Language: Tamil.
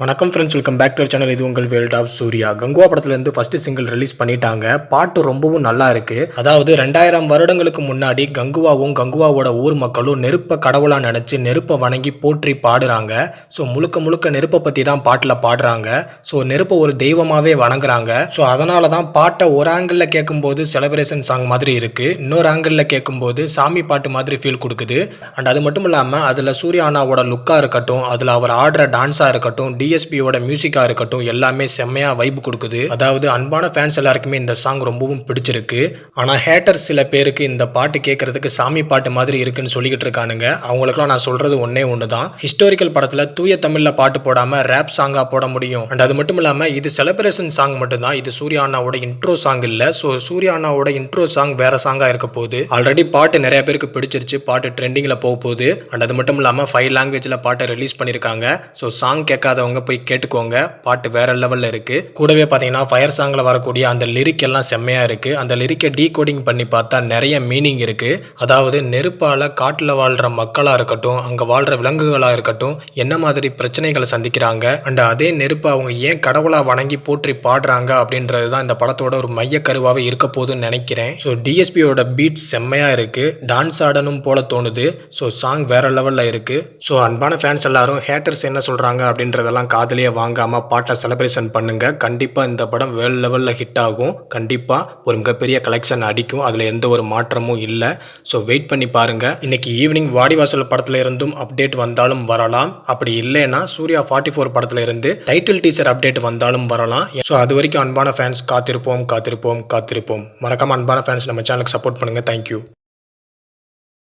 வணக்கம் friends, welcome back to channel. இது உங்கள் வேர்ல்ட் ஆஃப் சூர்யா. கங்குவா படத்துலேருந்து ஃபர்ஸ்ட் சிங்கிள் ரிலீஸ் பண்ணிட்டாங்க. பாட்டு ரொம்பவும் நல்லா இருக்கு. அதாவது 2000 வருடங்களுக்கு முன்னாடி கங்குவாவும் கங்குவாவோட ஊர் மக்களும் நெருப்பை கடவுளா நினைச்சு நெருப்பை வணங்கி போற்றி பாடுறாங்க. ஸோ முழுக்க முழுக்க நெருப்பை பற்றி தான் பாட்டில் பாடுறாங்க. ஸோ நெருப்பை ஒரு தெய்வமாகவே வணங்குறாங்க. ஸோ அதனால தான் பாட்டை ஒரு ஆங்கிளில் கேட்கும்போது செலிப்ரேஷன் சாங் மாதிரி இருக்கு, இன்னொரு ஆங்கிளில் கேட்கும்போது சாமி பாட்டு மாதிரி ஃபீல் கொடுக்குது. அண்ட் அது மட்டும் இல்லாமல் அதில் சூர்யா அண்ணாவோட லுக்காக இருக்கட்டும், அதில் அவர் ஆடுற டான்ஸாக இருக்கட்டும், டிஎஸ்பியோட மியூசிக்காக இருக்கட்டும், எல்லாமே செம்மையாக வைப் கொடுக்குது. அதாவது அன்பான ஃபேன்ஸ் எல்லாருக்குமே இந்த சாங் ரொம்பவும் பிடிச்சிருக்கு. ஆனால் ஹேட்டர்ஸ் சில பேருக்கு இந்த பாட்டு கேட்கறதுக்கு சாமி பாட்டு மாதிரி இருக்குன்னு சொல்லிக்கிட்டு இருக்கானுங்க. அவங்களுக்குலாம் நான் சொல்றது ஒன்னே ஒன்று தான், ஹிஸ்டாரிக்கல் படத்தில் தூய தமிழில் பாட்டு போடாமல் ரேப் சாங்காக போட முடியும். அண்ட் அது மட்டும் இல்லாமல் இது செலிப்ரேஷன் சாங் மட்டும்தான், இது சூர்யா அண்ணாவோட இன்ட்ரோ சாங் இல்லை. ஸோ சூர்யா அண்ணாவோட இன்ட்ரோ சாங் வேற சாங்காக இருக்க போகுது. ஆல்ரெடி பாட்டு நிறைய பேருக்கு பிடிச்சிருச்சு, பாட்டு ட்ரெண்டிங்கில் போக போகுது. அண்ட் அது மட்டும் இல்லாமல் 5 லாங்குவேஜில் பாட்டை ரிலீஸ் பண்ணியிருக்காங்க. ஸோ சாங் கேட்காதவங்க போய் கேட்டுக்கோங்க, பாட்டு வேற லெவலில் இருக்கு. கூடவே பார்த்தீங்கன்னா ஃபயர் சாங்கில் வரக்கூடிய அந்த லிரிக் எல்லாம் செம்மையாக இருக்கு. அந்த லிரிக்கை டீகோடிங் பண்ணி பார்த்தா நிறைய மீனிங் இருக்கு. அதாவது நெருப்பால் காட்டில் வாழ்கிற மக்களாக இருக்கட்டும், அங்கே வாழ்கிற விலங்குகளாக இருக்கட்டும், என்ன மாதிரி பிரச்சனைகளை சந்திக்கிறாங்க, அண்ட் அதே நெருப்பை அவங்க ஏன் கடவுளாக வணங்கி போற்றி பாடுறாங்க அப்படின்றது தான் இந்த படத்தோட ஒரு மையக்கருவாகவே இருக்க போகுதுன்னு நினைக்கிறேன். ஸோ டிஎஸ்பியோட பீட் செம்மையாக இருக்கு, டான்ஸ் ஆடணும் போல தோணுது. ஸோ சாங் வேற லெவலில் இருக்கு. ஸோ அன்பான ஃபேன்ஸ் எல்லாரும் ஹேட்டர்ஸ் என்ன சொல்கிறாங்க அப்படின்றதெல்லாம் காதலியே வாங்காம பாட்டை செலிப்ரேஷன் பண்ணுங்க. கண்டிப்பா இந்த படம் வேர்ல்ட் லெவல்ல ஹிட் ஆகும். கண்டிப்பா ஒரு மிகப்பெரிய கலெக்ஷன் அடிக்கும், அதுல எந்த ஒரு மாற்றமும் இல்லை. ஸோ வெயிட் பண்ணி பாருங்க. இன்னைக்கு ஈவினிங் வாடிவாசல் படத்துல இருந்தும் அப்டேட் வந்தாலும் வரலாம். அப்படி இல்லைன்னா சூர்யா 44 படத்துல இருந்து டைட்டில் டீசர் அப்டேட் வந்தாலும் வரலாம். ஸோ அது வரைக்கும் அன்பான ஃபேன்ஸ் காத்திருப்போம். மறக்காம அன்பான ஃபேன்ஸ் நம்ம சேனலுக்கு சப்போர்ட் பண்ணுங்க. தேங்க்யூ.